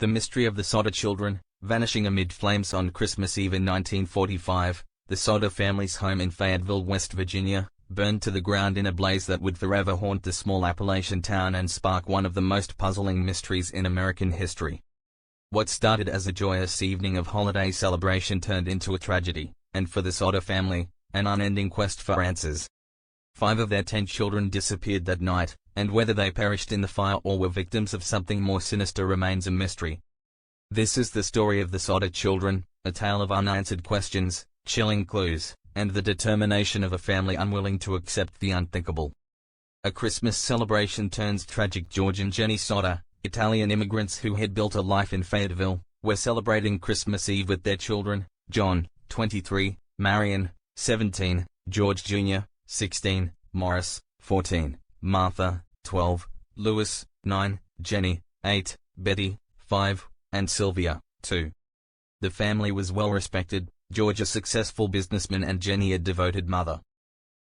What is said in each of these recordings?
The mystery of the Sodder children, vanishing amid flames on Christmas Eve in 1945, the Sodder family's home in Fayetteville, West Virginia, burned to the ground in a blaze that would forever haunt the small Appalachian town and spark one of the most puzzling mysteries in American history. What started as a joyous evening of holiday celebration turned into a tragedy, and for the Sodder family, an unending quest for answers. 5 of their 10 children disappeared that night, and whether they perished in the fire or were victims of something more sinister remains a mystery. This is the story of the Sodder children, a tale of unanswered questions, chilling clues, and the determination of a family unwilling to accept the unthinkable. A Christmas celebration turns tragic. George and Jenny Sodder, Italian immigrants who had built a life in Fayetteville, were celebrating Christmas Eve with their children, John, 23, Marion, 17, George Jr., 16, Morris, 14, Martha, 12, Louis, 9, Jenny, 8, Betty, 5, and Sylvia, 2. The family was well respected, George a successful businessman and Jenny a devoted mother.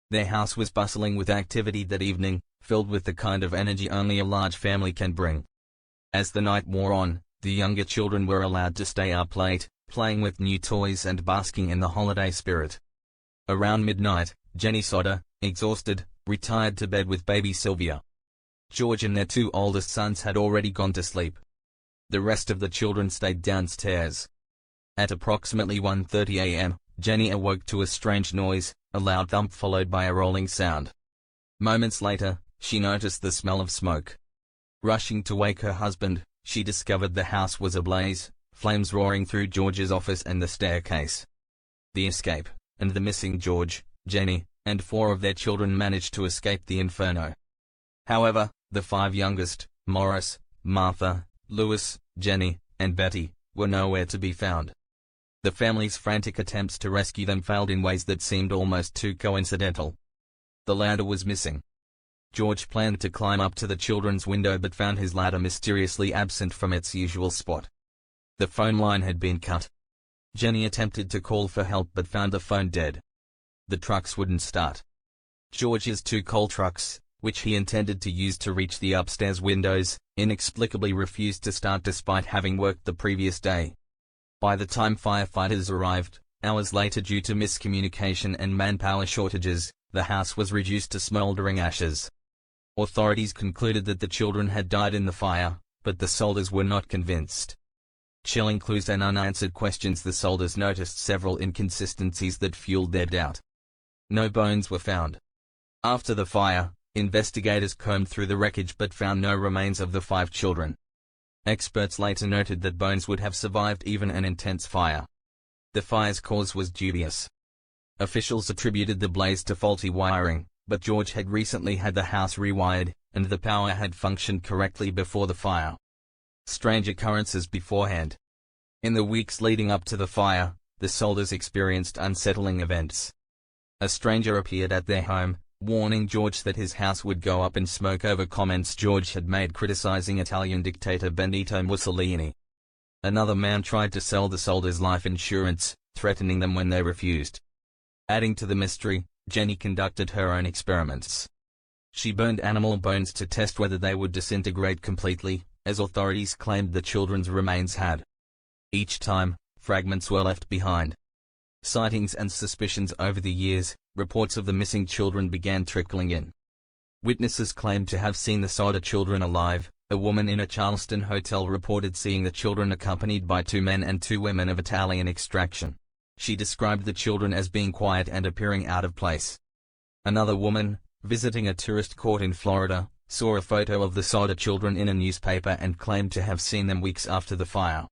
Their house was bustling with activity that evening, filled with the kind of energy only a large family can bring. As the night wore on, the younger children were allowed to stay up late, playing with new toys and basking in the holiday spirit. Around midnight, Jenny Sodder, exhausted, retired to bed with baby Sylvia. George and their 2 oldest sons had already gone to sleep. The rest of the children stayed downstairs. At approximately 1:30 a.m., Jenny awoke to a strange noise, a loud thump followed by a rolling sound. Moments later, she noticed the smell of smoke. Rushing to wake her husband, she discovered the house was ablaze, flames roaring through George's office and the staircase. The escape, and the missing George, Jenny, and 4 of their children managed to escape the inferno. However, the 5 youngest, Morris, Martha, Louis, Jenny, and Betty, were nowhere to be found. The family's frantic attempts to rescue them failed in ways that seemed almost too coincidental. The ladder was missing. George planned to climb up to the children's window but found his ladder mysteriously absent from its usual spot. The phone line had been cut. Jenny attempted to call for help but found the phone dead. The trucks wouldn't start. George's 2 coal trucks, which he intended to use to reach the upstairs windows, inexplicably refused to start despite having worked the previous day. By the time firefighters arrived, hours later due to miscommunication and manpower shortages, the house was reduced to smoldering ashes. Authorities concluded that the children had died in the fire, but the Sodders were not convinced. Chilling clues and unanswered questions. The Sodders noticed several inconsistencies that fueled their doubt. No bones were found. After the fire, investigators combed through the wreckage but found no remains of the 5 children. Experts later noted that bones would have survived even an intense fire. The fire's cause was dubious. Officials attributed the blaze to faulty wiring, but George had recently had the house rewired, and the power had functioned correctly before the fire. Strange occurrences beforehand. In the weeks leading up to the fire, the Sodders experienced unsettling events. A stranger appeared at their home, warning George that his house would go up in smoke over comments George had made criticizing Italian dictator Benito Mussolini. Another man tried to sell the Sodders life insurance, threatening them when they refused. Adding to the mystery, Jenny conducted her own experiments. She burned animal bones to test whether they would disintegrate completely, as authorities claimed the children's remains had. Each time, fragments were left behind. Sightings and suspicions over the years, reports of the missing children began trickling in. Witnesses claimed to have seen the Sodder children alive. A woman in a Charleston hotel reported seeing the children accompanied by 2 men and 2 women of Italian extraction. She described the children as being quiet and appearing out of place. Another woman, visiting a tourist court in Florida, saw a photo of the Sodder children in a newspaper and claimed to have seen them weeks after the fire.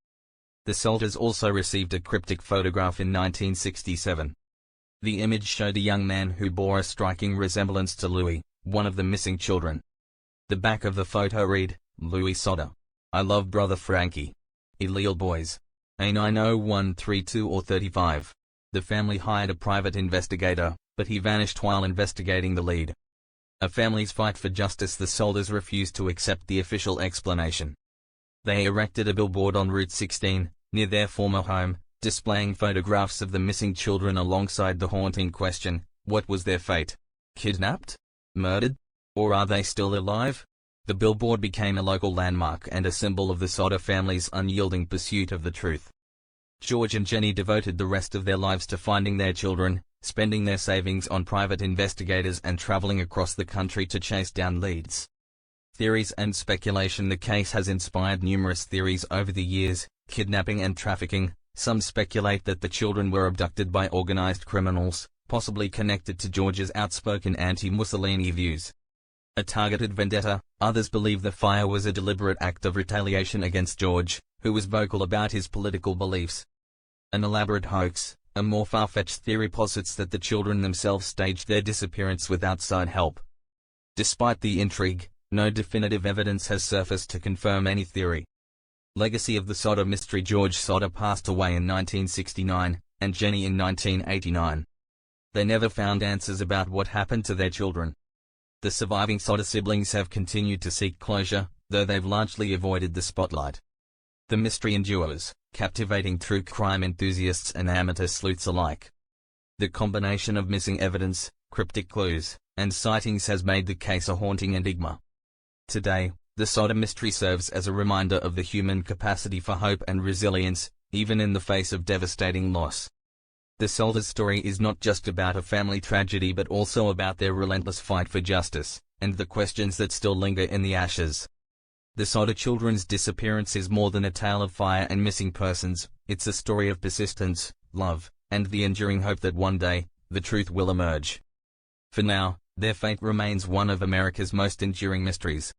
The Sodders also received a cryptic photograph in 1967. The image showed a young man who bore a striking resemblance to Louis, one of the missing children. The back of the photo read, "Louis Sodder. I love brother Frankie. Illegal boys. A 90132 or 35. The family hired a private investigator, but he vanished while investigating the lead. A family's fight for justice. The Sodders refused to accept the official explanation. They erected a billboard on Route 16, near their former home, displaying photographs of the missing children alongside the haunting question, what was their fate? Kidnapped? Murdered? Or are they still alive? The billboard became a local landmark and a symbol of the Sodder family's unyielding pursuit of the truth. George and Jenny devoted the rest of their lives to finding their children, spending their savings on private investigators and traveling across the country to chase down leads. Theories and speculation. The case has inspired numerous theories over the years: kidnapping and trafficking. Some speculate that the children were abducted by organized criminals, possibly connected to George's outspoken anti-Mussolini views. A targeted vendetta. Others believe the fire was a deliberate act of retaliation against George, who was vocal about his political beliefs. An elaborate hoax. A more far-fetched theory posits that the children themselves staged their disappearance with outside help. Despite the intrigue, no definitive evidence has surfaced to confirm any theory. Legacy of the Sodder mystery. George Sodder passed away in 1969, and Jenny in 1989. They never found answers about what happened to their children. The surviving Sodder siblings have continued to seek closure, though they've largely avoided the spotlight. The mystery endures, captivating true crime enthusiasts and amateur sleuths alike. The combination of missing evidence, cryptic clues, and sightings has made the case a haunting enigma. Today, the Sodder mystery serves as a reminder of the human capacity for hope and resilience, even in the face of devastating loss. The Sodder story is not just about a family tragedy but also about their relentless fight for justice, and the questions that still linger in the ashes. The Sodder children's disappearance is more than a tale of fire and missing persons. It's a story of persistence, love, and the enduring hope that one day, the truth will emerge. For now, their fate remains one of America's most enduring mysteries.